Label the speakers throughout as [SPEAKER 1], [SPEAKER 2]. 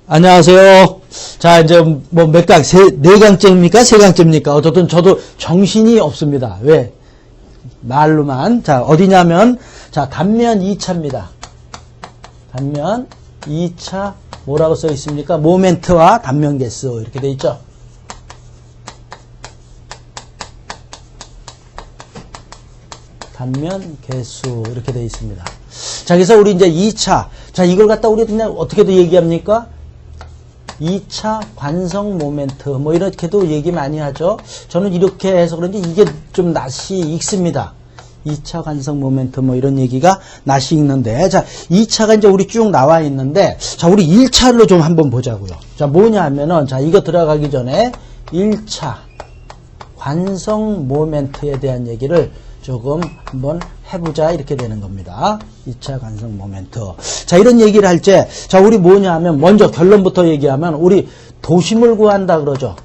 [SPEAKER 1] 안녕하세요. 자, 이제 뭐 몇 강, 네 강째입니까? 세 강째입니까? 어쨌든 저도 정신이 없습니다. 왜? 말로만. 자, 어디냐면, 자, 단면 2차입니다. 단면 2차 뭐라고 써 있습니까? 모멘트와 단면 개수. 이렇게 돼 있죠? 단면 개수. 이렇게 돼 있습니다. 자, 그래서 우리 이제 2차. 자, 이걸 갖다 우리 그냥 어떻게도 얘기합니까? 2차 관성 모멘트 뭐 이렇게도 얘기 많이 하죠. 저는 이렇게 해서 그런지 이게 좀 낯이 익습니다. 2차 관성 모멘트 뭐 이런 얘기가 낯이 익는데, 자 2차가 이제 우리 쭉 나와 있는데, 자 우리 1차로 좀 한번 보자고요. 자 뭐냐 하면은, 자 이거 들어가기 전에 1차 관성 모멘트에 대한 얘기를 조금 한번 해보자 이렇게 되는 겁니다. 2차 관성 모멘트. 자 이런 얘기를 할 때, 자 우리 뭐냐 하면 먼저 결론부터 얘기하면 우리 도심을 구한다 그러죠.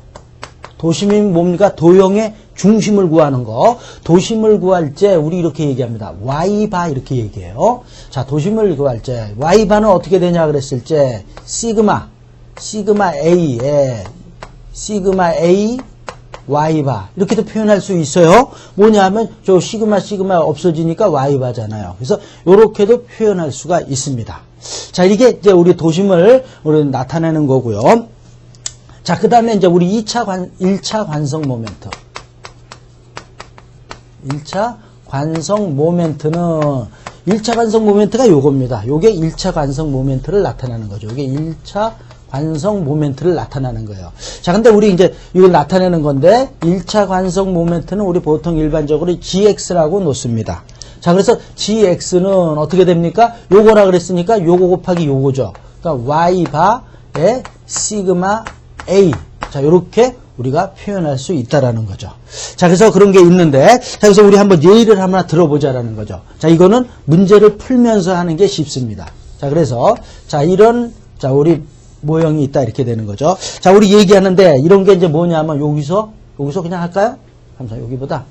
[SPEAKER 1] 도심이 뭡니까? 도형의 중심을 구하는 거. 도심을 구할 때 우리 이렇게 얘기합니다. Y바 이렇게 얘기해요. 자 도심을 구할 때 Y바는 어떻게 되냐 그랬을 때 시그마 A에 시그마 A Y바 이렇게도 표현할 수 있어요. 뭐냐 하면 저 시그마 없어지니까 Y바잖아요. 그래서 이렇게도 표현할 수가 있습니다. 자 이게 이제 우리 도심을 우리 나타내는 거고요. 자 그 다음에 이제 우리 1차 관성 모멘트. 1차 관성 모멘트는 1차 관성 모멘트가 요겁니다. 요게 1차 관성 모멘트를 나타내는 거죠. 요게 1차 관성 모멘트를 나타나는 거예요. 자, 근데 우리 이제 이걸 나타내는 건데, 1차 관성 모멘트는 우리 보통 일반적으로 GX라고 놓습니다. 자, 그래서 GX는 어떻게 됩니까? 요거라 그랬으니까 요거 곱하기 요거죠. 그러니까 Y바의 시그마 A. 자, 요렇게 우리가 표현할 수 있다라는 거죠. 자, 그래서 그런 게 있는데, 자, 그래서 우리 한번 예를 하나 들어보자라는 거죠. 자, 이거는 문제를 풀면서 하는 게 쉽습니다. 자, 그래서, 자, 자, 우리 모형이 있다 이렇게 되는 거죠. 자, 우리 얘기하는데 이런 게 이제 뭐냐면 여기서 그냥 할까요? 잠시만 여기보다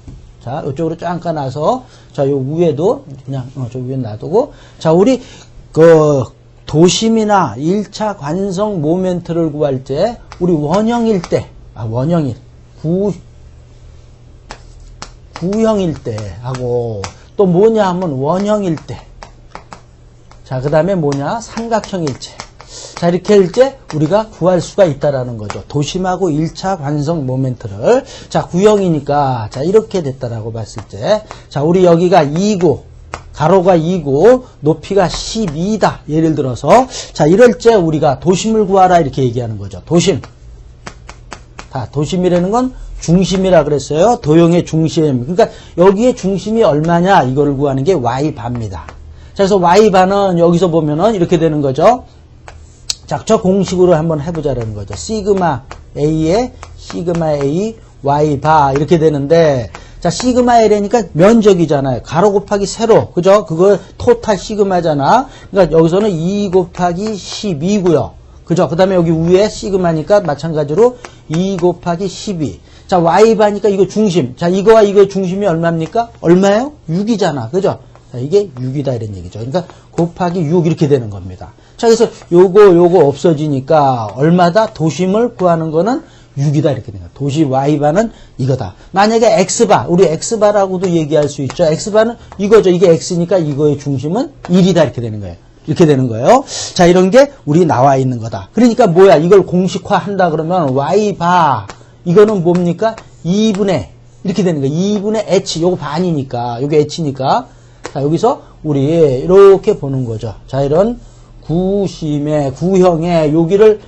[SPEAKER 1] 자 이쪽으로 잠깐 놔서 자 요 위에도 그냥 저 위에 놔두고 자 우리 그 도심이나 1차 관성 모멘트를 구할 때 우리 원형일 때 원형일 구형일 때 하고 또 뭐냐 하면 원형일 때 자 그 다음에 뭐냐 삼각형일체 자, 이렇게 할 때 우리가 구할 수가 있다라는 거죠. 도심하고 1차 관성 모멘트를. 자, 구형이니까, 자, 이렇게 됐다라고 봤을 때. 자, 우리 여기가 2고, 가로가 2고, 높이가 12다. 예를 들어서. 자, 이럴 때 우리가 도심을 구하라. 이렇게 얘기하는 거죠. 도심. 자, 도심이라는 건 중심이라 그랬어요. 도형의 중심. 그러니까 여기에 중심이 얼마냐. 이거를 구하는 게 Y바입니다. 자, 그래서 Y바는 여기서 보면은 이렇게 되는 거죠. 자, 저 공식으로 한번 해보자라는 거죠. 시그마 A에 시그마 A Y바 이렇게 되는데 자, 시그마 L이니까 면적이잖아요. 가로 곱하기 세로. 그죠? 그거 토탈 시그마잖아. 그러니까 여기서는 2 곱하기 12고요. 그죠? 그 다음에 여기 위에 시그마니까 마찬가지로 2 곱하기 12. 자, Y바니까 이거 중심. 자, 이거와 이거의 중심이 얼마입니까? 얼마예요? 6이잖아. 그죠? 자, 이게 6이다 이런 얘기죠. 그러니까 곱하기 6 이렇게 되는 겁니다. 자, 그래서 요거 없어지니까 얼마다? 도심을 구하는 거는 6이다 이렇게 되는 거예요. 도심 Y바는 이거다. 만약에 X바, 우리 X바라고도 얘기할 수 있죠. X바는 이거죠. 이게 X니까 이거의 중심은 1이다 이렇게 되는 거예요. 이렇게 되는 거예요. 자, 이런 게 우리 나와 있는 거다. 그러니까 뭐야? 이걸 공식화 한다 그러면 Y바 이거는 뭡니까? 2분의 이렇게 되는 거예요. 2분의 H 요거 반이니까 요게 H니까 자, 여기서 우리 이렇게 보는 거죠. 자, 이런 구형의 여기를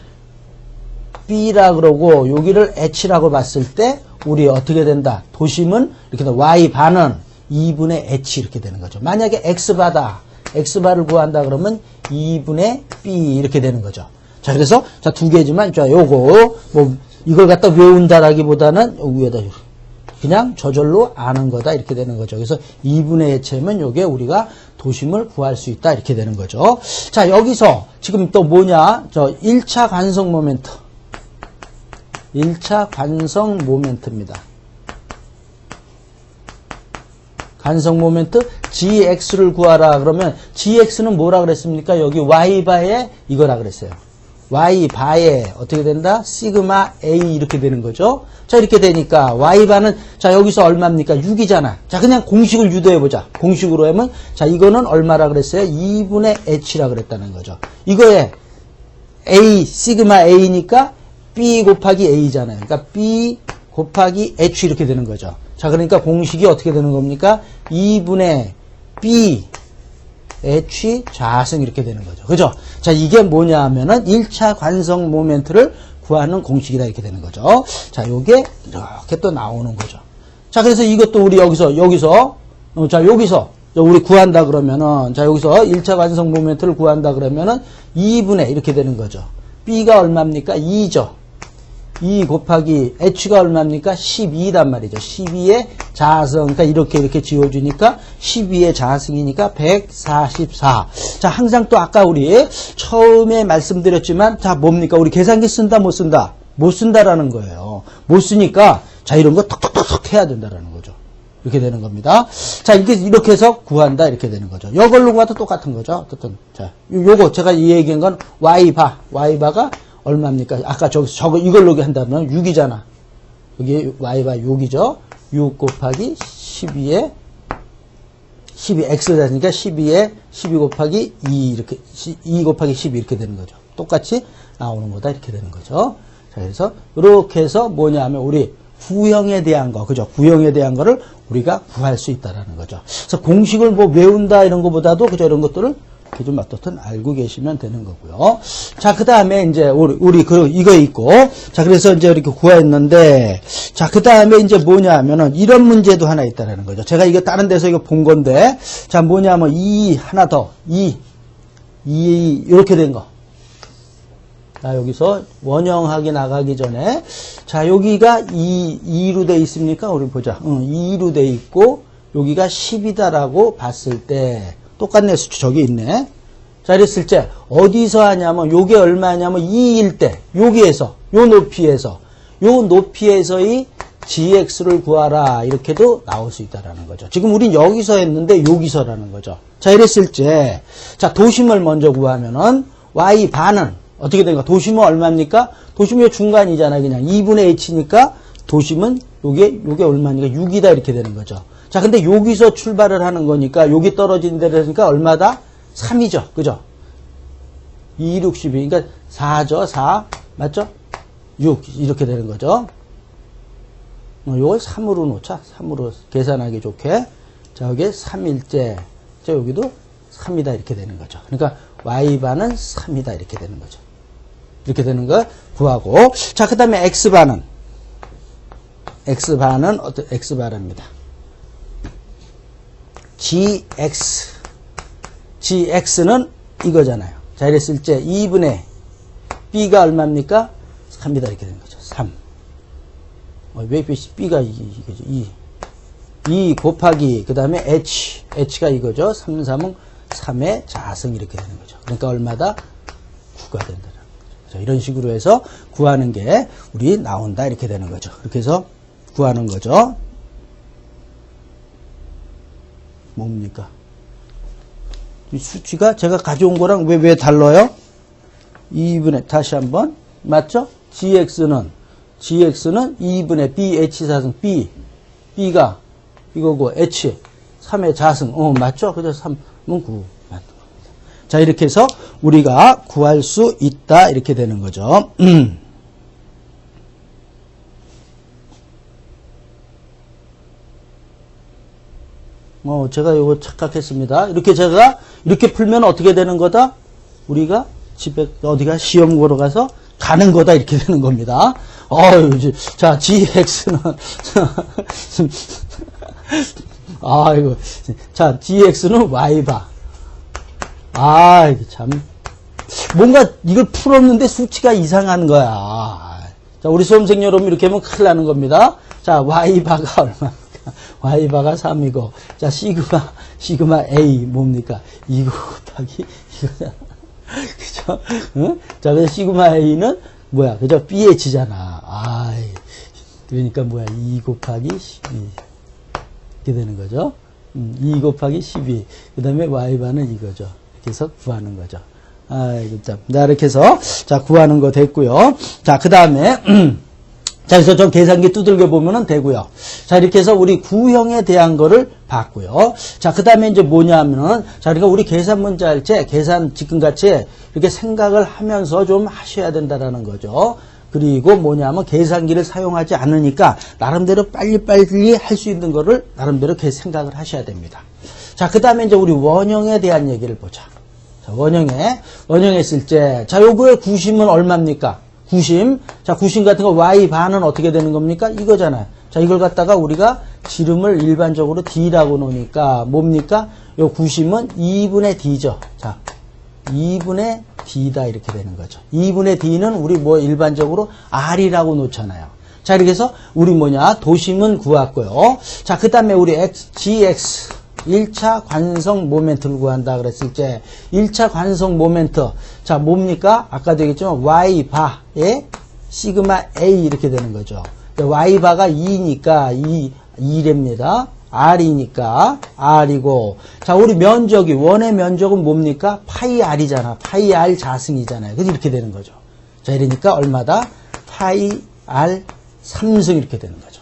[SPEAKER 1] B라 그러고 여기를 H라고 봤을 때 우리 어떻게 된다? 도심은 이렇게 Y바는 2분의 H 이렇게 되는 거죠. 만약에 X바다. X바를 구한다 그러면 2분의 B 이렇게 되는 거죠. 자, 그래서 자, 두 개지만 자, 요거 뭐 이걸 갖다 외운다라기보다는 여기 위에다 그냥 저절로 아는 거다 이렇게 되는 거죠. 그래서 2분의 H면 요게 우리가 도심을 구할 수 있다 이렇게 되는 거죠. 자, 여기서 지금 또 뭐냐? 저 1차 관성 모멘트. 1차 관성 모멘트입니다. 관성 모멘트 GX를 구하라 그러면 GX는 뭐라 그랬습니까? 여기 Y바에 이거라 그랬어요. y 바에 어떻게 된다? 시그마 a 이렇게 되는 거죠. 자, 이렇게 되니까 y 바는 자, 여기서 얼마입니까? 6이잖아. 자, 그냥 공식을 유도해 보자. 공식으로 하면 자, 이거는 얼마라 그랬어요? 2분의 h라 그랬다는 거죠. 이거에 a 시그마 a니까 b 곱하기 a잖아요. 그러니까 b 곱하기 h 이렇게 되는 거죠. 자, 그러니까 공식이 어떻게 되는 겁니까? 2분의 b h 좌승 이렇게 되는 거죠. 그죠? 자, 이게 뭐냐 하면은 1차 관성 모멘트를 구하는 공식이다 이렇게 되는 거죠. 자, 요게 이렇게 또 나오는 거죠. 자, 그래서 이것도 우리 여기서 자, 여기서 우리 구한다 그러면은 자, 여기서 1차 관성 모멘트를 구한다 그러면은 2분의 이렇게 되는 거죠. b가 얼마입니까? 2죠. 2 곱하기 h가 얼마입니까? 12단 말이죠. 12의 자승. 그러니까 이렇게 지워주니까 12의 자승이니까 144. 자, 항상 또 아까 우리 처음에 말씀드렸지만 자, 뭡니까? 우리 계산기 쓴다 못 쓴다? 못 쓴다라는 거예요. 못 쓰니까 자, 이런 거 톡톡톡 해야 된다라는 거죠. 이렇게 되는 겁니다. 자, 이렇게 해서 구한다 이렇게 되는 거죠. 이걸로 구해도 똑같은 거죠. 어쨌든 자, 요거 제가 이 얘기한 건 y바가 얼마입니까? 아까 저거 이걸로 한다면 6이잖아. 여기 y바 6이죠. 6 곱하기 12에 12x라니까 12에 12 곱하기 2 이렇게 2 곱하기 12 이렇게 되는 거죠. 똑같이 나오는 거다 이렇게 되는 거죠. 자, 그래서 이렇게 해서 뭐냐 하면 우리 구형에 대한 거, 그죠? 구형에 대한 거를 우리가 구할 수 있다라는 거죠. 그래서 공식을 뭐 외운다 이런 것보다도 그죠? 이런 것들을 이렇게 좀 어떻든 알고 계시면 되는 거고요. 자, 그 다음에 이제 우리 이거 있고, 자, 그래서 이제 이렇게 구했는데, 자, 그 다음에 이제 뭐냐 하면은 이런 문제도 하나 있다라는 거죠. 제가 이거 다른 데서 이거 본 건데, 자, 뭐냐 하면 하나 더, 이렇게 된 거. 자, 여기서 원형하기 나가기 전에, 자, 여기가 2로 돼 있습니까? 우리 보자. 2로 돼 있고, 여기가 10이다라고 봤을 때, 똑같네, 수치 저기 있네. 자, 이랬을 때, 어디서 하냐면, 요게 얼마냐면, 2일 때, 여기에서, 요 높이에서의 gx를 구하라. 이렇게도 나올 수 있다라는 거죠. 지금 우린 여기서 했는데, 여기서라는 거죠. 자, 이랬을 때, 자, 도심을 먼저 구하면은, y반은, 어떻게 된가? 도심은 얼마입니까? 도심이 중간이잖아, 그냥. 2분의 h니까, 도심은, 요게 얼마니까? 6이다, 이렇게 되는 거죠. 자, 근데 여기서 출발을 하는 거니까, 여기 떨어진 데라니까 얼마다? 3이죠. 그죠? 2, 6, 12. 그러니까 4죠. 4. 맞죠? 6. 이렇게 되는 거죠. 요걸 3으로 놓자. 3으로 계산하기 좋게. 자, 여기에 3일째. 자, 여기도 3이다. 이렇게 되는 거죠. 그러니까 y반은 3이다. 이렇게 되는 거죠. 이렇게 되는 거 구하고. 자, 그 다음에 x반은 x반입니다. gx는 이거잖아요. 자, 이랬을 때 2분의 b가 얼마입니까? 3이다 이렇게 되는 거죠. 3. 왜 b가 이거죠? 2 곱하기 그 다음에 h가 이거죠. 3, 3은 3의 자승 이렇게 되는 거죠. 그러니까 얼마다? 9가 된다는 거죠. 자, 이런 식으로 해서 구하는 게 우리 나온다 이렇게 되는 거죠. 이렇게 해서 구하는 거죠. 뭡니까? 이 수치가 제가 가져온 거랑 왜 달라요? 2분의, 다시 한번. 맞죠? gx는 2분의 bh사승, b가 이거고, h, 3의 자승. 맞죠? 그래서 3은 9. 맞는 겁니다. 자, 이렇게 해서 우리가 구할 수 있다. 이렇게 되는 거죠. 제가 이거 착각했습니다. 이렇게 풀면 어떻게 되는 거다? 우리가 집에, 어디가 시험 보러 가서 가는 거다. 이렇게 되는 겁니다. 자, gx는, 자, gx는 y바. 이게 참. 뭔가 이걸 풀었는데 수치가 이상한 거야. 자, 우리 수험생 여러분 이렇게 하면 큰일 나는 겁니다. 자, y바가 얼마? y바가 3이고, 자, 시그마 A 뭡니까? 2 곱하기 이거잖아. 그죠? 응? 자, 그래서 시그마 A는 뭐야? 그죠? BH잖아. 그러니까 뭐야? 2 곱하기 12. 이렇게 되는 거죠. 2 곱하기 12. 그 다음에 y바는 이거죠. 이렇게 해서 구하는 거죠. 아이고, 참. 자, 이렇게 해서, 자, 구하는 거 됐고요. 자, 그 다음에, 자, 그래서 저 계산기 두들겨 보면은 되고요. 자, 이렇게 해서 우리 구형에 대한 거를 봤고요. 자, 그 다음에 이제 뭐냐면은, 자, 그러니까 우리 계산 문제 할 때, 계산 지금같이 이렇게 생각을 하면서 좀 하셔야 된다라는 거죠. 그리고 뭐냐면 계산기를 사용하지 않으니까 나름대로 빨리빨리 할 수 있는 거를 나름대로 생각을 하셔야 됩니다. 자, 그 다음에 이제 우리 원형에 대한 얘기를 보자. 자, 원형에 쓸 때, 자, 요거의 구심은 얼마입니까? 구심. 자, 구심 같은 거 y 반은 어떻게 되는 겁니까? 이거잖아요. 자, 이걸 갖다가 우리가 지름을 일반적으로 d라고 놓으니까 뭡니까? 요 구심은 2분의 d죠. 자, 2분의 d다 이렇게 되는 거죠. 2분의 d는 우리 뭐 일반적으로 r이라고 놓잖아요. 자, 이렇게 해서 우리 뭐냐? 도심은 구했고요. 자, 그 다음에 우리 gx 1차 관성 모멘트를 구한다 그랬을 때 1차 관성 모멘트 자 뭡니까? 아까도 얘기했지만 y바에 시그마 a 이렇게 되는 거죠. y바가 2니까 2랍니다. r이니까 r이고 자 우리 면적이 원의 면적은 뭡니까? 파이 r이잖아. 파이 r 자승이잖아요. 그래서 이렇게 되는 거죠. 자 이러니까 얼마다? 파이 r 3승 이렇게 되는 거죠.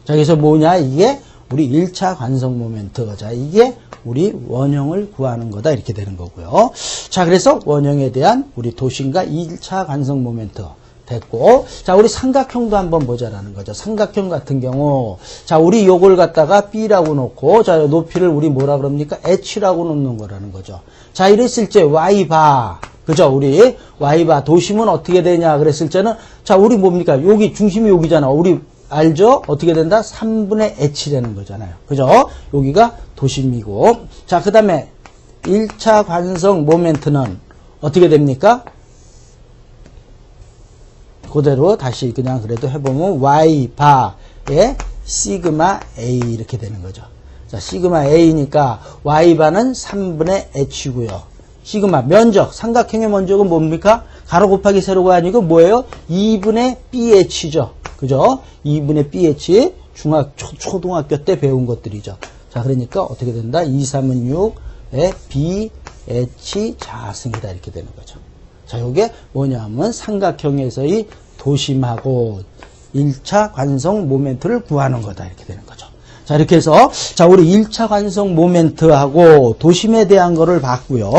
[SPEAKER 1] 자 그래서 뭐냐 이게 우리 1차 관성 모멘트. 자, 이게 우리 원형을 구하는 거다. 이렇게 되는 거고요. 자, 그래서 원형에 대한 우리 도심과 1차 관성 모멘트 됐고. 자, 우리 삼각형도 한번 보자라는 거죠. 삼각형 같은 경우. 자, 우리 요걸 갖다가 B라고 놓고, 자, 높이를 우리 뭐라 그럽니까? H라고 놓는 거라는 거죠. 자, 이랬을 때 Y바. 그죠? 우리 Y바. 도심은 어떻게 되냐? 그랬을 때는, 자, 우리 뭡니까? 여기, 중심이 여기잖아. 우리 알죠? 어떻게 된다? 3분의 h 되는 거잖아요. 그죠? 여기가 도심이고. 자, 그 다음에 1차 관성 모멘트는 어떻게 됩니까? 그대로 다시 그냥 그래도 해보면 y바의 시그마 a 이렇게 되는 거죠. 자, 시그마 a니까 y바는 3분의 h고요. 시그마 면적, 삼각형의 면적은 뭡니까? 가로 곱하기 세로가 아니고 뭐예요? 2분의 bh죠. 그죠? 2분의 bh 초등학교 때 배운 것들이죠. 자, 그러니까 어떻게 된다? 2, 3은 6의 bh 자승이다. 이렇게 되는 거죠. 자, 요게 뭐냐면 삼각형에서의 도심하고 1차 관성 모멘트를 구하는 거다. 이렇게 되는 거죠. 자, 이렇게 해서, 자, 우리 1차 관성 모멘트하고 도심에 대한 거를 봤고요.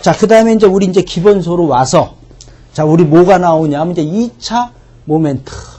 [SPEAKER 1] 자, 그 다음에 이제 우리 이제 기본소로 와서, 자, 우리 뭐가 나오냐면 이제 2차 모멘트.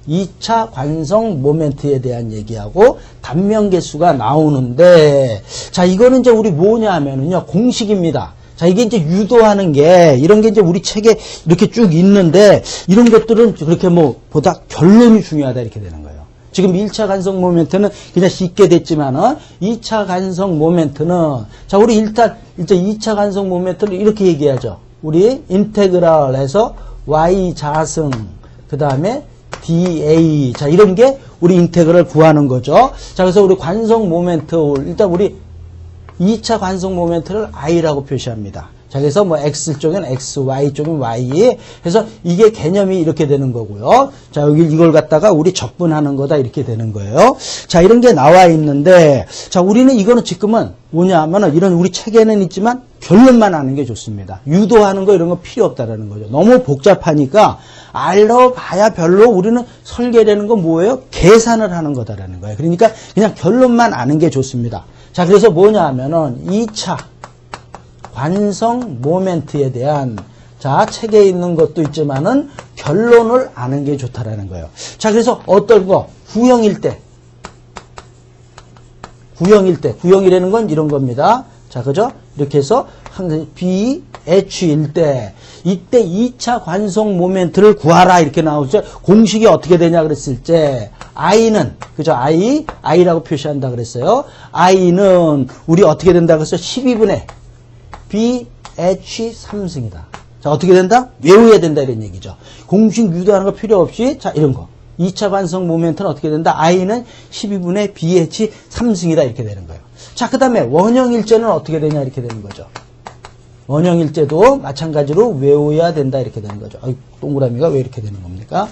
[SPEAKER 1] 2차 관성 모멘트에 대한 얘기하고 단면 계수가 나오는데, 자, 이거는 이제 우리 뭐냐 하면은요, 공식입니다. 자, 이게 이제 유도하는 게, 이런 게 이제 우리 책에 이렇게 쭉 있는데, 이런 것들은 그렇게 뭐, 보다 결론이 중요하다, 이렇게 되는 거예요. 지금 1차 관성 모멘트는 그냥 쉽게 됐지만은, 2차 관성 모멘트는, 자, 우리 일단 2차 관성 모멘트는 이렇게 얘기하죠. 우리 인테그랄에서 y 자승, 그 다음에 dA. 자, 이런 게 우리 인테그럴 구하는 거죠. 자, 그래서 우리 관성 모멘트, 일단 우리 2차 관성 모멘트를 i라고 표시합니다. 자, 그래서 뭐 x 쪽은 x, y 쪽은 y. 그래서 이게 개념이 이렇게 되는 거고요. 자, 여기 이걸 갖다가 우리 적분하는 거다 이렇게 되는 거예요. 자, 이런 게 나와 있는데, 자, 우리는 이거는 지금은 뭐냐 하면은 이런 우리 책에는 있지만 결론만 아는 게 좋습니다. 유도하는 거 이런 거 필요 없다라는 거죠. 너무 복잡하니까 알아봐야 별로 우리는 설계되는 건 뭐예요? 계산을 하는 거다라는 거예요. 그러니까 그냥 결론만 아는 게 좋습니다. 자, 그래서 뭐냐 하면은 2차 관성 모멘트에 대한 자, 책에 있는 것도 있지만은 결론을 아는 게 좋다라는 거예요. 자, 그래서 어떤 거 구형일 때 구형이라는 건 이런 겁니다. 자, 그죠? 이렇게 해서 항상 BH일 때 이때 2차 관성 모멘트를 구하라 이렇게 나오죠. 공식이 어떻게 되냐 그랬을 때 I는 그죠? I라고 표시한다 그랬어요. I는 우리 어떻게 된다 그랬어요? 12분의 BH 3승이다. 자, 어떻게 된다? 외워야 된다 이런 얘기죠. 공식 유도하는 거 필요 없이 자, 이런 거. 2차 관성 모멘트는 어떻게 된다? I는 12분의 BH 3승이다 이렇게 되는 거예요. 자, 그 다음에 원형일제는 어떻게 되냐 이렇게 되는 거죠. 원형일제도 마찬가지로 외워야 된다 이렇게 되는 거죠. 아이, 동그라미가 왜 이렇게 되는 겁니까?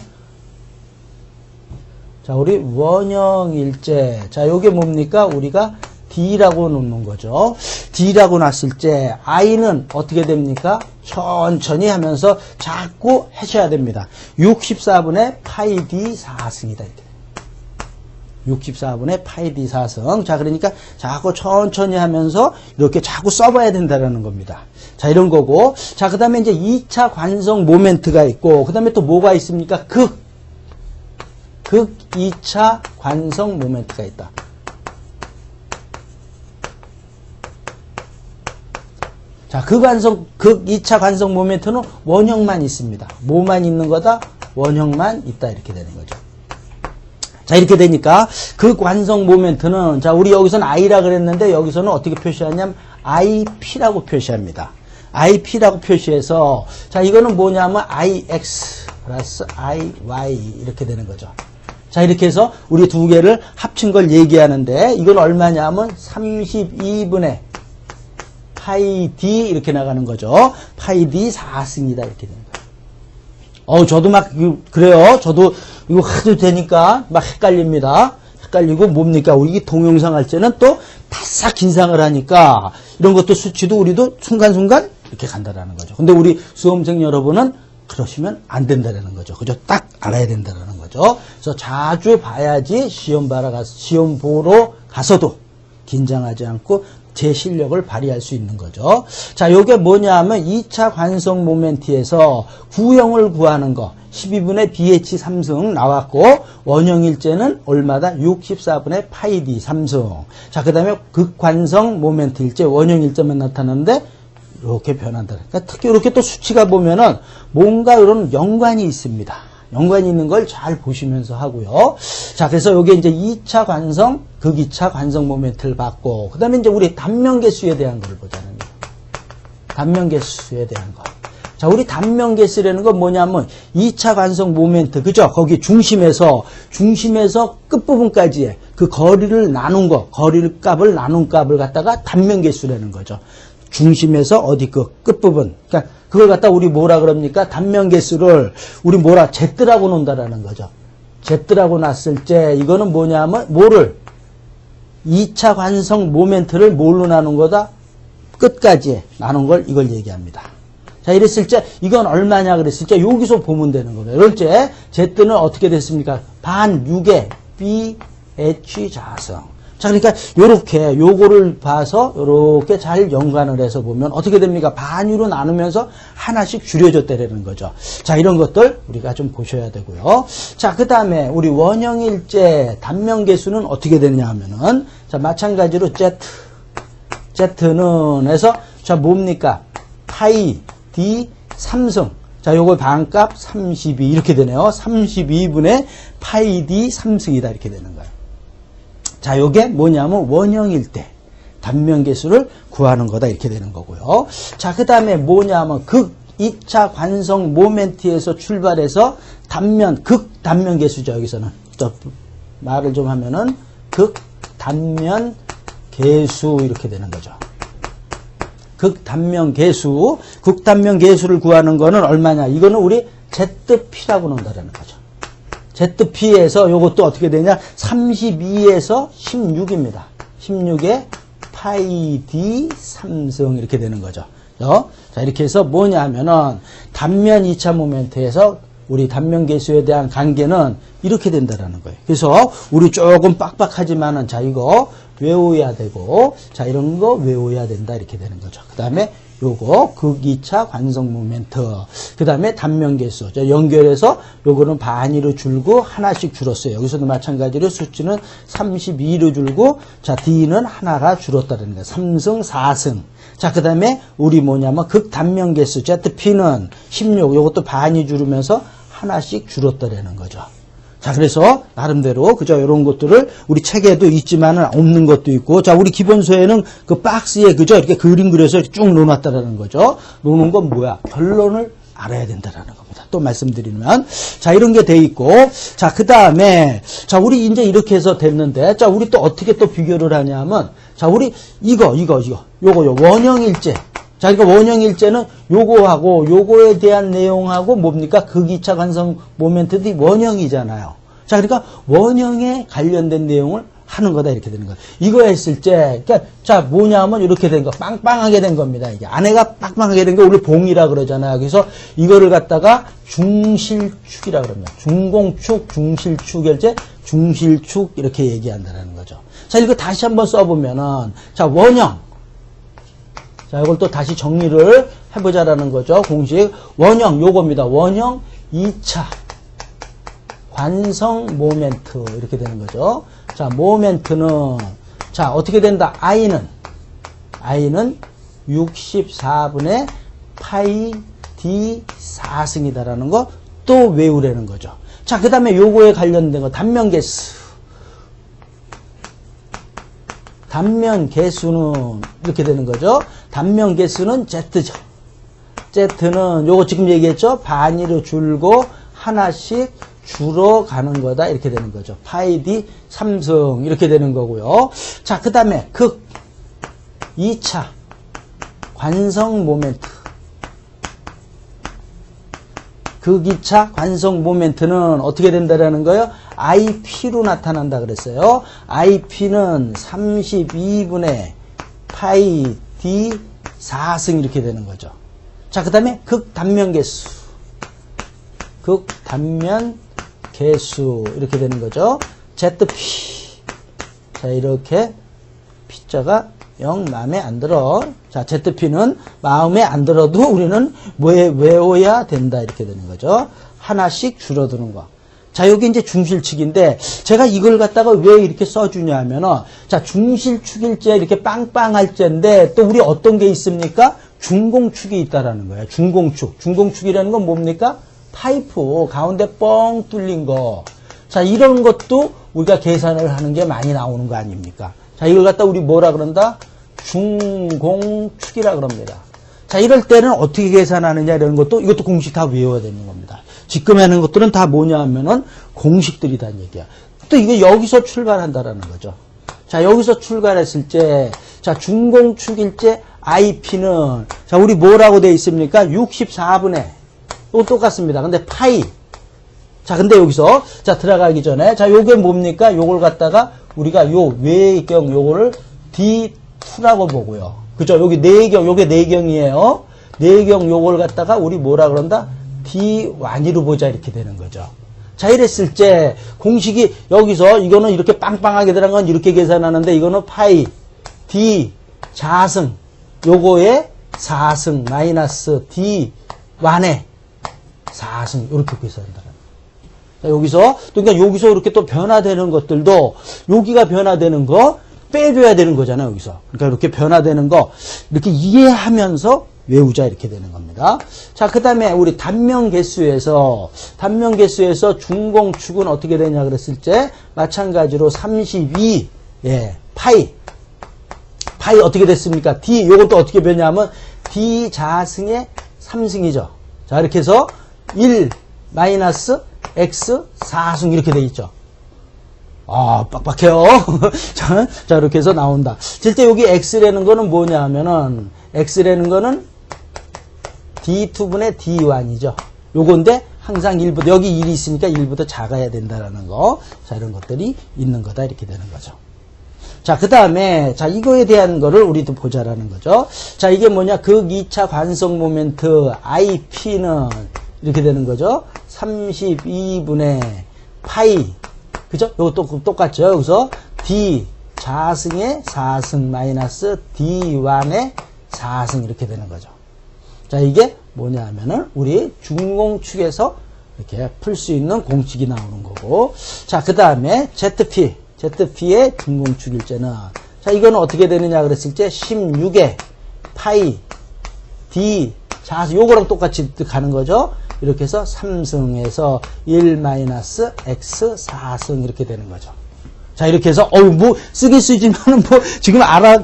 [SPEAKER 1] 자, 우리 원형일제. 자, 요게 뭡니까? 우리가 D라고 놓는 거죠. D라고 놨을 때 I는 어떻게 됩니까? 천천히 하면서 자꾸 하셔야 됩니다. 64분의 파이 D 4승이다. 이렇게. 64분의 파이 D 4승. 자, 그러니까 자꾸 천천히 하면서 이렇게 자꾸 써봐야 된다는 겁니다. 자, 이런 거고. 자, 그 다음에 이제 2차 관성 모멘트가 있고, 그 다음에 또 뭐가 있습니까? 극 2차 관성 모멘트가 있다. 자, 극 2차 관성 모멘트는 원형만 있습니다. 뭐만 있는 거다? 원형만 있다. 이렇게 되는 거죠. 자, 이렇게 되니까 극 관성 모멘트는, 자, 우리 여기서는 I라 그랬는데 여기서는 어떻게 표시하냐면 IP라고 표시합니다. IP라고 표시해서, 자, 이거는 뭐냐면 IX 플러스 IY 이렇게 되는 거죠. 자, 이렇게 해서 우리 두 개를 합친 걸 얘기하는데, 이건 얼마냐면 32분의 파이 D 이렇게 나가는 거죠. 파이 D 4승이다. 이렇게 되는 거예요. 저도 막, 그래요. 저도 이거 하도 되니까 막 헷갈립니다. 헷갈리고 뭡니까? 우리 동영상 할 때는 또 바싹 긴상을 하니까 이런 것도 수치도 우리도 순간순간 이렇게 간다라는 거죠. 근데 우리 수험생 여러분은 그러시면 안 된다라는 거죠. 그죠? 딱 알아야 된다라는 거죠. 그래서 자주 봐야지 시험 보러 가서도 긴장하지 않고 제 실력을 발휘할 수 있는 거죠. 자, 요게 뭐냐 하면 2차 관성 모멘트에서 구형을 구하는 거. 12분의 BH 3승 나왔고, 원형일제는 얼마다? 64분의 파이 D 3승. 자, 그 다음에 극관성 모멘트 일제, 원형일제만 나타나는데, 이렇게 변한다. 그러니까 특히 이렇게 또 수치가 보면은 뭔가 이런 연관이 있습니다. 연관이 있는 걸 잘 보시면서 하고요. 자, 그래서 여기 이제 2차 관성, 극 2차 관성 모멘트를 봤고, 그 다음에 이제 우리 단면계수에 대한 걸 보자는 거예요. 단면계수에 대한 거. 자, 우리 단면계수라는 건 뭐냐면 2차 관성 모멘트, 그죠? 거기 중심에서 끝부분까지의 그 거리를 나눈 거, 나눈 값을 갖다가 단면계수라는 거죠. 중심에서 어디 그 끝부분. 그러니까 그걸 갖다 우리 뭐라 그럽니까? 단면계수를 우리 뭐라 Z라고 놓는다라는 거죠. Z라고 놨을 때 이거는 뭐냐면 뭐를 2차 관성 모멘트를 뭘로 나눈 거다? 끝까지 나눈 걸 이걸 얘기합니다. 자, 이랬을 때 이건 얼마냐 그랬을 때 여기서 보면 되는 거예요. 이럴 때 Z는 어떻게 됐습니까? 반 6의 BH 자성. 자, 그러니까 요렇게 요거를 봐서 요렇게 잘 연관을 해서 보면 어떻게 됩니까? 반유로 나누면서 하나씩 줄여줬다라는 거죠. 자, 이런 것들 우리가 좀 보셔야 되고요. 자, 그 다음에 우리 원형일제 단면계수는 어떻게 되느냐 하면은, 자, 마찬가지로 Z는 해서, 자, 뭡니까? 파이 D 3승. 자, 요거 반값 32 이렇게 되네요. 32분의 파이 D 3승이다 이렇게 되는 거예요. 자, 요게 뭐냐면 원형일 때 단면계수를 구하는 거다 이렇게 되는 거고요. 자, 그 다음에 뭐냐면 극 2차 관성 모멘트에서 출발해서 극단면계수죠. 여기서는 또 말을 좀 하면은 극단면계수 이렇게 되는 거죠. 극단면계수를 구하는 거는 얼마냐? 이거는 우리 ZP라고 놓는다는 거죠. ZP에서 요것도 어떻게 되냐? 32에서 16입니다. 16에 파이 D 3승 이렇게 되는 거죠. 자, 이렇게 해서 뭐냐 하면은 단면 2차 모멘트에서 우리 단면계수에 대한 관계는 이렇게 된다라는 거예요. 그래서 우리 조금 빡빡하지만은 자, 이거 외워야 되고, 자, 이런 거 외워야 된다 이렇게 되는 거죠. 그 다음에 요거 극 2차 관성 모멘트, 그 다음에 단면계수. 자, 연결해서 요거는 반으로 줄고 하나씩 줄었어요. 여기서도 마찬가지로 수치는 32로 줄고, 자, D는 하나가 줄었다는 거예요. 3승 4승. 자, 그 다음에 우리 뭐냐면 극단면계수 ZP는 16, 요것도 반이 줄으면서 하나씩 줄었다라는 거죠. 자, 그래서 나름대로 그죠? 이런 것들을 우리 책에도 있지만은 없는 것도 있고, 자, 우리 기본서에는 그 박스에 그죠? 이렇게 그림 그려서 쭉 놓아놨다라는 거죠. 놓는 건 뭐야? 결론을 알아야 된다라는 겁니다. 또 말씀드리면, 자, 이런 게 돼 있고, 자, 그 다음에, 자, 우리 이제 이렇게 해서 됐는데, 자, 우리 또 어떻게 또 비교를 하냐면, 자, 우리 요거 원형일제. 자, 그러니까 원형일제는 요거하고 요거에 대한 내용하고 뭡니까? 극 2차 관성 모멘트도 원형이잖아요. 자, 그러니까 원형에 관련된 내용을 하는 거다 이렇게 되는 거예요. 이거 했을 때 그러니까 자 뭐냐면 이렇게 된 거 빵빵하게 된 겁니다. 이게 안에가 빵빵하게 된 거 우리 봉이라 그러잖아요. 그래서 이거를 갖다가 중실축이라 그럽니다. 중공축, 중실축 결제, 중실축 이렇게 얘기한다는 거죠. 자 이거 다시 한번 써보면은 자 원형 자 이걸 또 다시 정리를 해보자라는 거죠. 공식 원형 요겁니다. 원형 2차 관성 모멘트 이렇게 되는 거죠. 자 모멘트는 자 어떻게 된다. I는 64분의 파이 D 4승이다라는 거 또 외우라는 거죠. 자 그 다음에 요거에 관련된 거 단면계수. 단면계수는 이렇게 되는 거죠. 단면계수는 Z죠. Z는 요거 지금 얘기했죠. 반으로 줄고 하나씩 줄어가는 거다 이렇게 되는 거죠. 파이 D 3승 이렇게 되는 거고요. 자 그 다음에 극 2차 관성 모멘트. 극 2차 관성 모멘트는 어떻게 된다라는 거예요? IP로 나타난다 그랬어요. IP는 32분의 파이 D 4승 이렇게 되는 거죠. 자, 그 다음에 극단면계수. 극단면계수 이렇게 되는 거죠. ZP. 자, 이렇게 P자가 영 마음에 안 들어. 자, ZP는 마음에 안 들어도 우리는 외워야 된다 이렇게 되는 거죠. 하나씩 줄어드는 거. 자, 여기 이제 중실축인데 제가 이걸 갖다가 왜 이렇게 써주냐 하면은 자, 중실축일제 이렇게 빵빵할 제인데 또 우리 어떤 게 있습니까? 중공축이 있다라는 거예요. 중공축. 중공축이라는 건 뭡니까? 파이프 가운데 뻥 뚫린 거. 자, 이런 것도 우리가 계산을 하는 게 많이 나오는 거 아닙니까? 자, 이걸 갖다 우리 뭐라 그런다? 중공축이라 그럽니다. 자, 이럴 때는 어떻게 계산하느냐 이런 것도 이것도 공식 다 외워야 되는 겁니다. 지금 하는 것들은 다 뭐냐 하면은 공식들이란 얘기야. 또 이거 여기서 출발한다라는 거죠. 자, 여기서 출발했을 때, 자, 중공축일제 IP는, 자, 우리 뭐라고 되어 있습니까? 64분의, 또 똑같습니다. 근데 파이. 자, 근데 여기서, 자, 들어가기 전에, 자, 요게 뭡니까? 요걸 갖다가 우리가 요 외경, 요거를 D2라고 보고요. 그죠? 여기 내경, 요게 내경이에요. 내경 요걸 갖다가 우리 뭐라 그런다? D1으로 보자 이렇게 되는 거죠. 자, 이랬을 때 공식이 여기서 이거는 이렇게 빵빵하게 들어간 건 이렇게 계산하는데 이거는 파이 D 자승 요거에 4승 마이너스 D1에 4승 이렇게 계산한다. 자, 여기서 또 그러니까 여기서 이렇게 또 변화되는 것들도 여기가 변화되는 거 빼줘야 되는 거잖아요. 여기서 그러니까 이렇게 변화되는 거 이렇게 이해하면서 외우자 이렇게 되는 겁니다. 자, 그 다음에 우리 단면계수에서 중공축은 어떻게 되냐 그랬을 때 마찬가지로 32 예, 파이 어떻게 됐습니까? D 요것도 어떻게 변냐면 D 자승의 3승이죠. 자, 이렇게 해서 1 마이너스 X 4승 이렇게 돼 있죠. 아, 빡빡해요. 자, 이렇게 해서 나온다. 실제 여기 X라는 거는 뭐냐 하면은 X라는 거는 D2분의 D1이죠. 요건데 항상 1보다 여기 1이 있으니까 1보다 작아야 된다라는 거. 자, 이런 것들이 있는 거다 이렇게 되는 거죠. 자, 그 다음에 자, 이거에 대한 거를 우리도 보자라는 거죠. 자, 이게 뭐냐? 극 2차 관성 모멘트 IP는 이렇게 되는 거죠. 32분의 파이 그죠? 요것도 똑같죠. 여기서 D 자승의 4승 마이너스 D1의 4승 이렇게 되는 거죠. 자, 이게 뭐냐 하면은 우리 중공축에서 이렇게 풀 수 있는 공식이 나오는 거고. 자, 그 다음에 ZP의 중공축일제는 자, 이거는 어떻게 되느냐 그랬을 때 16의 파이 D 자승 요거랑 똑같이 가는 거죠. 이렇게 해서 3승에서 1 마이너스 X 4승 이렇게 되는 거죠. 자, 이렇게 해서 뭐 쓰지만은 뭐 지금 알아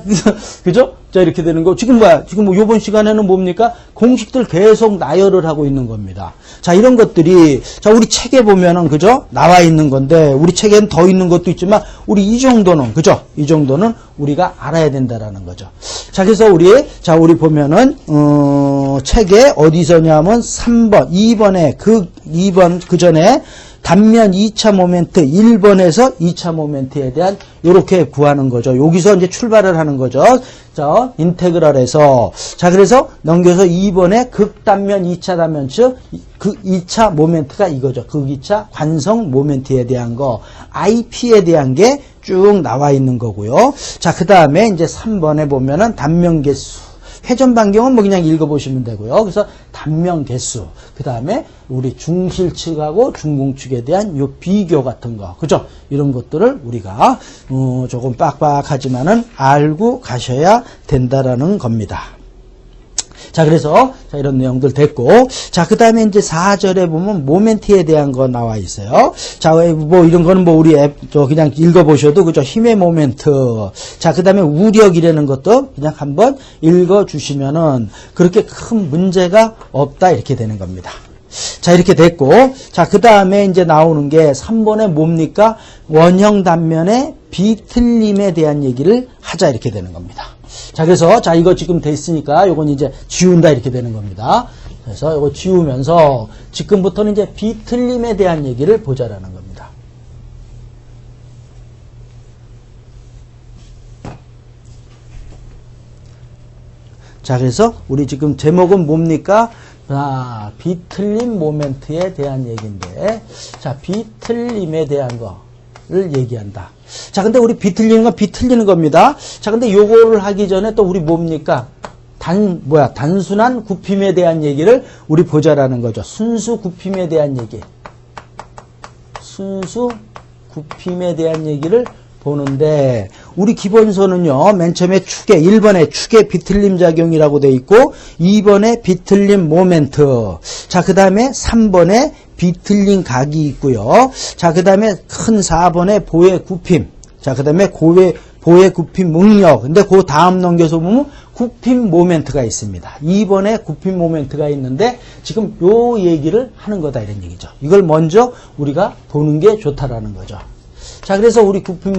[SPEAKER 1] 그죠? 자, 이렇게 되는 거 지금 뭐야? 지금 뭐 요번 시간에는 뭡니까? 공식들 계속 나열을 하고 있는 겁니다. 자, 이런 것들이 자, 우리 책에 보면은 그죠? 나와 있는 건데 우리 책에는 더 있는 것도 있지만 우리 이 정도는 그죠? 이 정도는 우리가 알아야 된다라는 거죠. 자, 그래서 우리 보면은 책에 어디서냐면 3번, 2번에 2번 그 전에 단면 2차 모멘트 1번에서 2차 모멘트에 대한 이렇게 구하는 거죠. 여기서 이제 출발을 하는 거죠. 자, 인테그럴에서. 자, 그래서 넘겨서 2번에 극단면 2차 단면 즉 그 2차 모멘트가 이거죠. 극 2차 관성 모멘트에 대한 거. IP에 대한 게 쭉 나와 있는 거고요. 자, 그 다음에 이제 3번에 보면은 단면 개수. 회전 반경은 뭐 그냥 읽어보시면 되고요. 그래서 단면 개수. 그 다음에 우리 중실측하고 중공측에 대한 요 비교 같은 거. 그죠? 이런 것들을 우리가, 조금 빡빡하지만은 알고 가셔야 된다라는 겁니다. 자, 그래서, 자, 이런 내용들 됐고. 자, 그 다음에 이제 4절에 보면 모멘트에 대한 거 나와 있어요. 자, 뭐 이런 거는 뭐 우리 그냥 읽어보셔도, 그죠? 힘의 모멘트. 자, 그 다음에 우력이라는 것도 그냥 한번 읽어주시면은 그렇게 큰 문제가 없다. 이렇게 되는 겁니다. 자, 이렇게 됐고. 자, 그 다음에 이제 나오는 게 3번에 뭡니까? 원형 단면의 비틀림에 대한 얘기를 하자. 이렇게 되는 겁니다. 자, 그래서, 자, 이거 지금 됐으니까, 요건 이제 지운다, 이렇게 되는 겁니다. 그래서 요거 지우면서, 지금부터는 이제 비틀림에 대한 얘기를 보자라는 겁니다. 자, 그래서, 우리 지금 제목은 뭡니까? 아, 비틀림 모멘트에 대한 얘기인데, 자, 비틀림에 대한 거를 얘기한다. 자, 근데 우리 비틀리는 건 비틀리는 겁니다. 자, 근데 요거를 하기 전에 또 우리 뭡니까? 단순한 굽힘에 대한 얘기를 우리 보자라는 거죠. 순수 굽힘에 대한 얘기. 순수 굽힘에 대한 얘기를 보는데, 우리 기본서는요, 맨 처음에 1번에 축의 비틀림 작용이라고 돼 있고, 2번에 비틀림 모멘트. 자, 그 다음에 3번에 비틀린 각이 있고요. 자, 그 다음에 큰 4번에 보의 굽힘. 자, 그 다음에 보의 굽힘 능력. 근데 그 다음 넘겨서 보면 굽힘 모멘트가 있습니다. 2번에 굽힘 모멘트가 있는데 지금 요 얘기를 하는 거다 이런 얘기죠. 이걸 먼저 우리가 보는 게 좋다라는 거죠. 자, 그래서 우리 굽힘,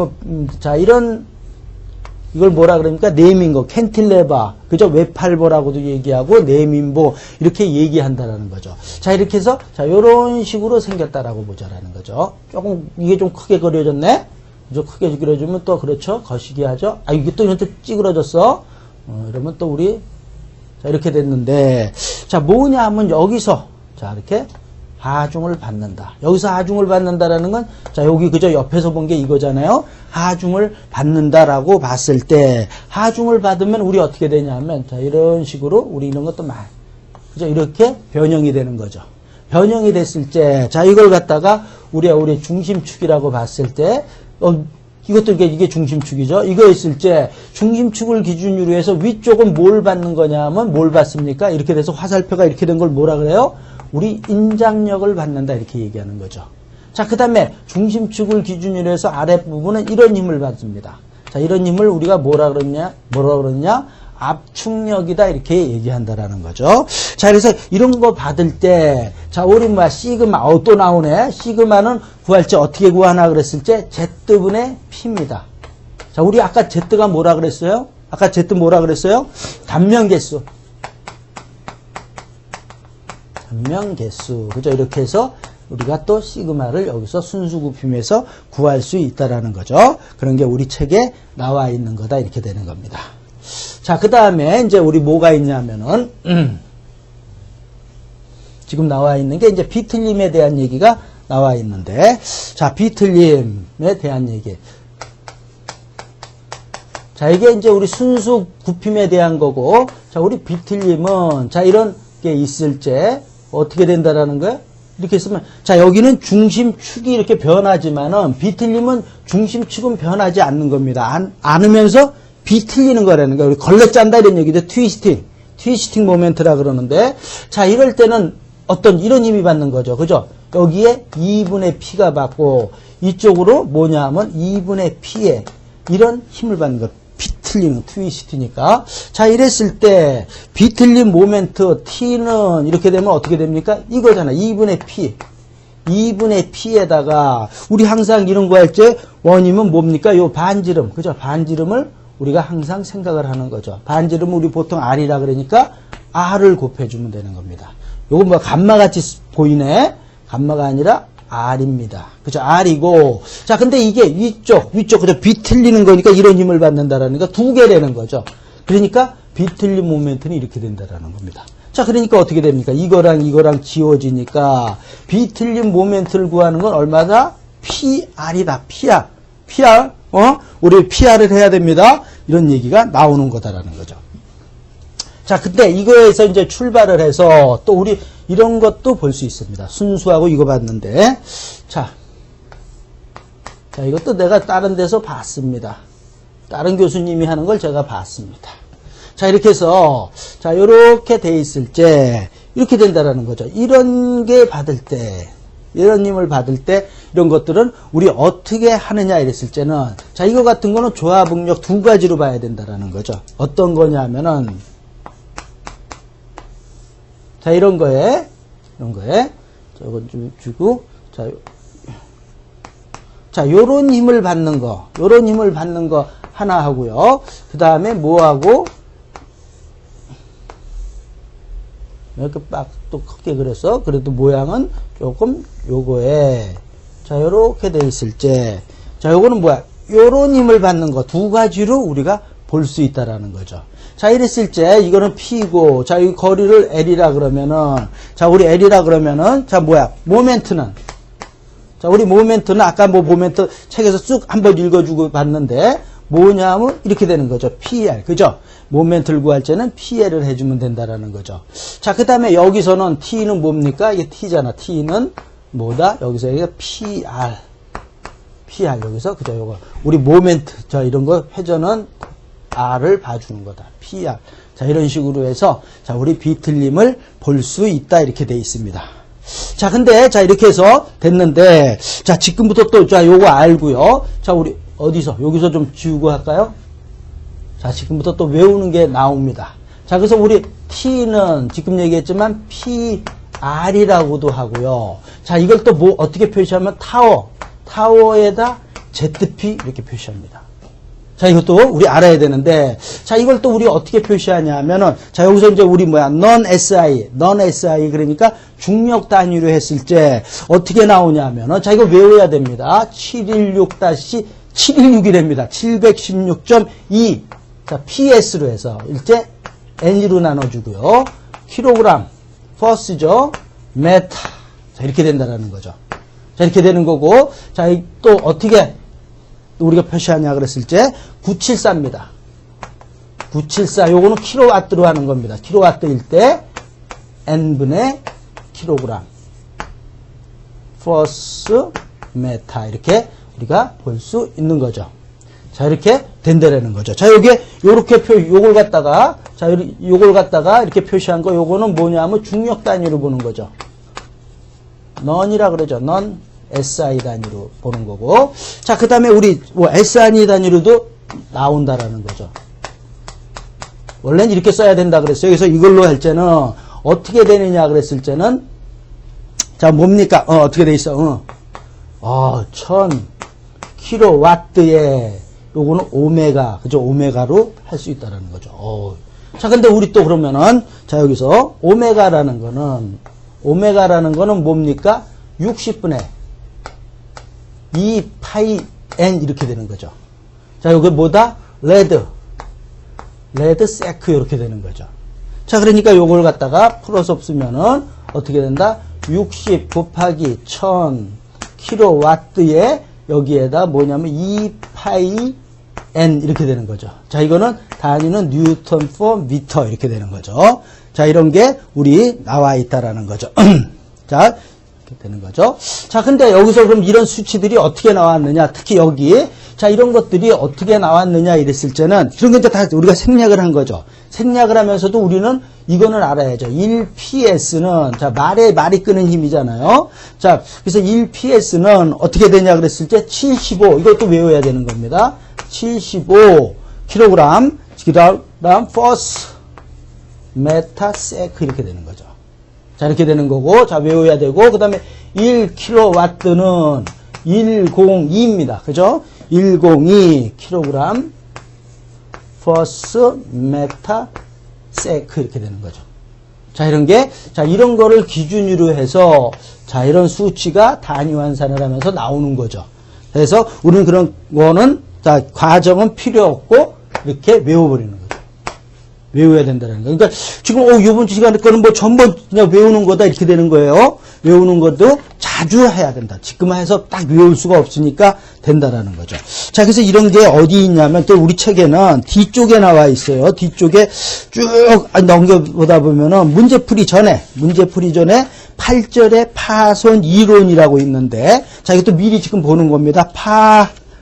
[SPEAKER 1] 자, 이걸 뭐라 그럽니까? 네민고, 캔틸레바, 그죠? 외팔보라고도 얘기하고, 네민보, 이렇게 얘기한다라는 거죠. 자, 이렇게 해서, 자, 요런 식으로 생겼다라고 보자라는 거죠. 조금, 이게 좀 크게 그려졌네? 좀 크게 그려주면 또, 그렇죠? 거시기 하죠? 아, 이게 또 이렇게 찌그러졌어? 이러면 또 우리, 자, 이렇게 됐는데, 자, 뭐냐 하면 여기서, 자, 이렇게, 하중을 받는다. 여기서 하중을 받는다라는 건, 자, 여기 그저 옆에서 본 게 이거잖아요. 하중을 받는다라고 봤을 때, 하중을 받으면 우리 어떻게 되냐면, 자, 이런 식으로 우리 이런 것도 그죠? 이렇게 변형이 되는 거죠. 변형이 됐을 때, 자, 이걸 갖다가 우리 중심축이라고 봤을 때, 이것도 이게 중심축이죠. 이거 있을 때, 중심축을 기준으로 해서 위쪽은 뭘 받는 거냐 하면 뭘 받습니까? 이렇게 돼서 화살표가 이렇게 된 걸 뭐라 그래요? 우리 인장력을 받는다 이렇게 얘기하는 거죠. 자, 그 다음에 중심축을 기준으로 해서 아랫부분은 이런 힘을 받습니다. 자, 이런 힘을 우리가 뭐라 그러냐? 압축력이다 이렇게 얘기한다라는 거죠. 자, 그래서 이런 거 받을 때, 자, 우리 시그마, 또 나오네. 시그마는 구할 때 어떻게 구하나 그랬을 때 Z분의 P입니다. 자, 우리 아까 Z가 뭐라 그랬어요? 아까 Z 뭐라 그랬어요? 단면 개수. 단면 개수. 그죠? 이렇게 해서 우리가 또 시그마를 여기서 순수 굽힘에서 구할 수 있다라는 거죠. 그런 게 우리 책에 나와 있는 거다. 이렇게 되는 겁니다. 자, 그 다음에 이제 우리 뭐가 있냐면은, 지금 나와 있는 게 이제 비틀림에 대한 얘기가 나와 있는데, 자, 비틀림에 대한 얘기. 자, 이게 이제 우리 순수 굽힘에 대한 거고, 자, 우리 비틀림은, 자, 이런 게 있을 때, 어떻게 된다라는 거예요? 이렇게 있으면, 자, 여기는 중심축이 이렇게 변하지만은, 비틀림은 중심축은 변하지 않는 겁니다. 않으면서 비틀리는 거라는 거예요. 우리 걸레 짠다 이런 얘기죠. 트위스팅 모멘트라 그러는데, 자, 이럴 때는 어떤 이런 힘이 받는 거죠. 그죠? 여기에 2분의 P가 받고, 이쪽으로 뭐냐 하면 2분의 P에 이런 힘을 받는 것. 비틀리는 트위스트니까. 자, 이랬을 때 비틀림 모멘트 T는 이렇게 되면 어떻게 됩니까? 이거잖아. 2분의 P. 2분의 P에다가 우리 항상 이런 거 할 때 원임은 뭡니까? 요 반지름. 그죠? 반지름을 우리가 항상 생각을 하는 거죠. 반지름은 우리 보통 R이라 그러니까 R을 곱해주면 되는 겁니다. 요건 뭐 감마같이 보이네? 감마가 아니라 R입니다. 그죠? R이고. 자, 근데 이게 위쪽, 그죠? 비틀리는 거니까 이런 힘을 받는다라는 거 두 개라는 거죠. 그러니까 비틀린 모멘트는 이렇게 된다라는 겁니다. 자, 그러니까 어떻게 됩니까? 이거랑 지워지니까 비틀린 모멘트를 구하는 건 얼마다? PR이다. PR. 우리 PR을 해야 됩니다. 이런 얘기가 나오는 거다라는 거죠. 자, 근데 이거에서 이제 출발을 해서 또 우리 이런 것도 볼 수 있습니다. 순수하고 이거 봤는데. 자, 이것도 내가 다른 데서 봤습니다. 다른 교수님이 하는 걸 제가 봤습니다. 자, 이렇게 해서, 자, 요렇게 돼 있을 때, 이렇게 된다라는 거죠. 이런 게 받을 때, 이런 힘을 받을 때, 이런 것들은 우리 어떻게 하느냐 이랬을 때는, 자, 이거 같은 거는 조합응력 두 가지로 봐야 된다라는 거죠. 어떤 거냐 하면은, 자, 이런 거에, 저건 좀 주고, 자, 요런 힘을 받는 거 하나 하고요. 그 다음에 뭐하고, 이렇게 또 크게 그려서, 그래도 모양은 조금 요거에, 자, 요렇게 돼 있을 때, 자, 요거는 뭐야? 요런 힘을 받는 거 두 가지로 우리가 볼 수 있다라는 거죠. 자, 이랬을 때, 이거는 P고, 자, 이 거리를 L이라 그러면은, 자, 우리 L이라 그러면은, 자, 뭐야? 모멘트는, 자, 우리 모멘트는 아까 뭐 모멘트 책에서 쭉 한번 읽어주고 봤는데, 뭐냐면, 이렇게 되는 거죠. PL. 그죠? 모멘트를 구할 때는 PL을 해주면 된다라는 거죠. 자, 그 다음에 여기서는 T는 뭡니까? 이게 T잖아. T는 뭐다? 여기서 이게 PR. 여기서, 그죠? 요거. 우리 모멘트, 자, 이런 거 회전은 R을 봐주는 거다. PR. 자, 이런 식으로 해서, 자, 우리 비틀림을 볼 수 있다. 이렇게 돼 있습니다. 자, 근데, 자, 이렇게 해서 됐는데, 자, 지금부터 또, 자, 요거 알고요. 자, 우리, 여기서 좀 지우고 할까요? 자, 지금부터 또 외우는 게 나옵니다. 자, 그래서 우리 T는 지금 얘기했지만 PR이라고도 하고요. 자, 이걸 또 뭐, 어떻게 표시하면 타워에다 ZP 이렇게 표시합니다. 자, 이것도 우리 알아야 되는데, 자, 이걸 또 우리 어떻게 표시하냐 하면은, 자, 여기서 이제 우리 뭐야, non-SI, 그러니까 중력 단위로 했을 때, 어떻게 나오냐 하면은, 자, 이거 외워야 됩니다. 716이랍니다. 716.2. 자, PS로 해서, 일제 N으로 나눠주고요. 킬로그램, 퍼스죠, 메타. 자, 이렇게 된다라는 거죠. 자, 이렇게 되는 거고, 자, 또 어떻게, 우리가 표시하냐 그랬을 때 974입니다. 974 요거는 킬로와트로 하는 겁니다. 킬로와트일 때 n분의 킬로그램 퍼스 메타 이렇게 우리가 볼 수 있는 거죠. 자, 이렇게 된다라는 거죠. 자, 요걸 갖다가 이렇게 표시한 거 요거는 뭐냐면 중력 단위로 보는 거죠. non이라 그러죠. non SI 단위로 보는 거고. 자, 그 다음에 우리 뭐 SI 단위로도 나온다라는 거죠. 원래는 이렇게 써야 된다 그랬어요. 그래서 이걸로 할 때는 어떻게 되느냐 그랬을 때는, 자, 뭡니까? 어떻게 돼 있어? 1000 킬로와트에 요거는 오메가, 그죠? 오메가로 할 수 있다라는 거죠. 자, 근데 우리 또 그러면은, 자, 여기서 오메가라는 거는 뭡니까? 60분의 2파이 N 이렇게 되는 거죠. 자, 여기 뭐다? 레드 세크 이렇게 되는 거죠. 자, 그러니까 요걸 갖다가 풀어서 없으면은 어떻게 된다? 60 곱하기 1000 킬로와트에 여기에다 뭐냐면 2파이 N 이렇게 되는 거죠. 자, 이거는 단위는 뉴턴 퍼 미터 이렇게 되는 거죠. 자, 이런 게 우리 나와 있다라는 거죠. 자, 이렇게 되는 거죠. 자, 근데 여기서 그럼 이런 수치들이 어떻게 나왔느냐, 특히 여기, 자, 이런 것들이 어떻게 나왔느냐 이랬을 때는, 이런 게 다 우리가 생략을 한 거죠. 생략을 하면서도 우리는 이거는 알아야죠. 1PS는, 자, 말이 끄는 힘이잖아요. 자, 그래서 1PS는 어떻게 되냐 그랬을 때 75, 이것도 외워야 되는 겁니다. 75 킬로그램, 퍼스 메타 세크 이렇게 되는 거죠. 자, 이렇게 되는 거고, 자, 외워야 되고, 그 다음에 1kW는 102입니다. 그죠? 102 킬로그램 퍼스 메타 세크 이렇게 되는 거죠. 자, 이런 게, 자, 이런 거를 기준으로 해서, 자, 이런 수치가 단위 환산을 하면서 나오는 거죠. 그래서 우리는 그런 거는, 자, 과정은 필요 없고, 이렇게 외워버리는 거죠. 외워야 된다는 거예요. 그러니까 지금, 요번 시간에 거는 뭐 전부 그냥 외우는 거다, 이렇게 되는 거예요. 외우는 것도 자주 해야 된다. 지금 해서 딱 외울 수가 없으니까 된다라는 거죠. 자, 그래서 이런 게 어디 있냐면 또 우리 책에는 뒤쪽에 나와 있어요. 뒤쪽에 쭉 넘겨보다 보면은 문제풀이 전에 8절의 파손 이론이라고 있는데, 자, 이것도 미리 지금 보는 겁니다.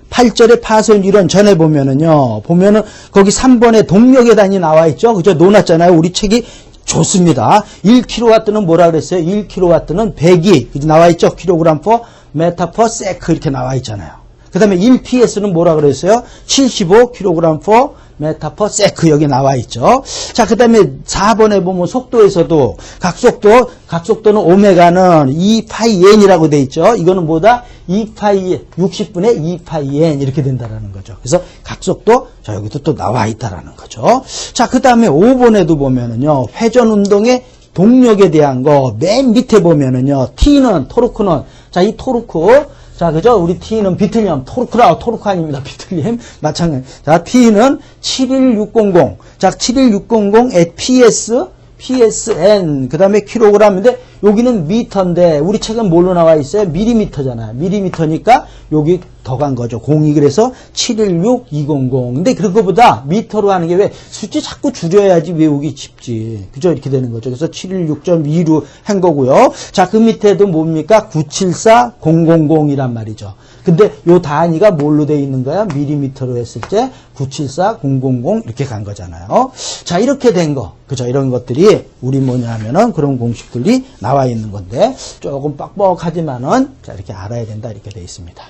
[SPEAKER 1] 8절의 파손 이론 전에 보면은요, 거기 3번에 동력의 단위 나와 있죠? 그죠? 놓았잖아요. 우리 책이 좋습니다. 1kW는 뭐라 그랬어요? 1kW는 100이 나와 있죠? kg per meter per sec 이렇게 나와 있잖아요. 그 다음에 1ps는 뭐라 그랬어요? 75kg per meter per sec 여기 나와 있죠. 자, 그 다음에 4번에 보면 속도에서도 각속도는 오메가는 2파이n이라고 돼 있죠. 이거는 뭐다? 60분의 2파이n 이렇게 된다라는 거죠. 그래서 각속도 자, 여기도 또 나와 있다라는 거죠. 자, 그 다음에 5번에도 보면은요, 회전 운동의 동력에 대한 거 맨 밑에 보면은요, T는 토르크는, 자, 이 토르크, 자, 그죠? 우리 T는 비틀림, 토르크 아닙니다. 비틀림. 마찬가지. 자, T는 71600. 자, 71600의 PSN, 그 다음에 킬로그램인데, 여기는 미터인데, 우리 책은 뭘로 나와 있어요? 밀리미터잖아요. 밀리미터니까, 여기 더 간 거죠. 02, 그래서 716200. 근데 그거보다 미터로 하는 게 왜, 숫자 자꾸 줄여야지 외우기 쉽지. 그죠? 이렇게 되는 거죠. 그래서 716.2로 한 거고요. 자, 그 밑에도 뭡니까? 974000이란 말이죠. 근데 요 단위가 뭘로 돼 있는 거야? 밀리미터로 했을 때 974000 이렇게 간 거잖아요. 자, 이렇게 된 거. 그죠? 이런 것들이 우리 뭐냐 하면은 그런 공식들이 나와 있는 건데 조금 뻑뻑하지만은 자, 이렇게 알아야 된다 이렇게 돼 있습니다.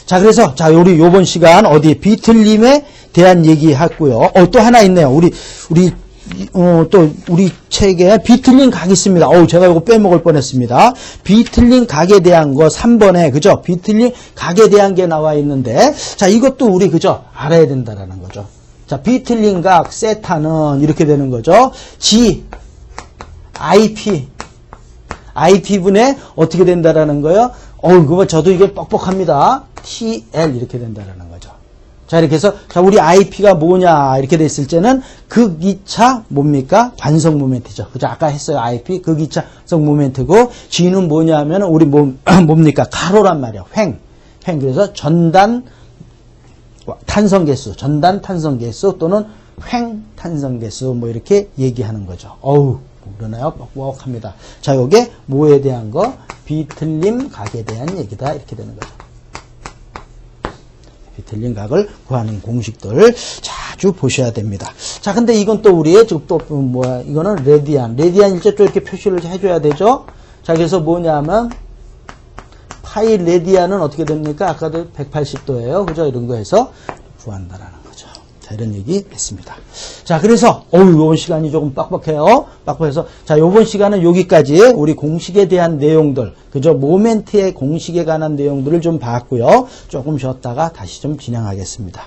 [SPEAKER 1] 자, 그래서 자, 우리 요번 시간 어디 비틀림에 대한 얘기 했고요. 또 하나 있네요. 또 우리 책에 비틀림 각 있습니다. 제가 이거 빼먹을 뻔했습니다. 비틀림 각에 대한 거 3번에 그죠? 비틀림 각에 대한 게 나와 있는데 자, 이것도 우리 그죠? 알아야 된다라는 거죠. 자, 비틀림 각 세타는 이렇게 되는 거죠. G IP분의 어떻게 된다라는 거예요? 그거 저도 이게 뻑뻑합니다. TL 이렇게 된다라는 거죠. 자, 이렇게 해서, 자, 우리 IP가 뭐냐, 이렇게 됐을 때는, 극이차, 뭡니까? 관성 모멘트죠. 그죠? 아까 했어요. IP, 극이차성 모멘트고, G는 뭐냐 하면, 우리 뭡니까? 가로란 말이야. 횡. 그래서 전단 탄성 개수 또는 횡 탄성 개수, 뭐 이렇게 얘기하는 거죠. 그러나요? 뻑뻑합니다. 자, 요게 뭐에 대한 거? 비틀림 각에 대한 얘기다. 이렇게 되는 거죠. 비틀림 각을 구하는 공식들 자주 보셔야 됩니다. 자, 근데 이건 또 우리의 이거는 레디안일제 또 이렇게 표시를 해줘야 되죠. 자, 그래서 뭐냐면 파이 레디안은 어떻게 됩니까? 아까도 180도예요. 그죠? 이런 거 해서 구한다라는 거죠. 자, 이런 얘기 했습니다. 자, 그래서 요번 시간이 조금 빡빡해요. 빡빡해서 자, 요번 시간은 여기까지 우리 공식에 대한 내용들, 그죠? 모멘트의 공식에 관한 내용들을 좀 봤고요. 조금 쉬었다가 다시 좀 진행하겠습니다.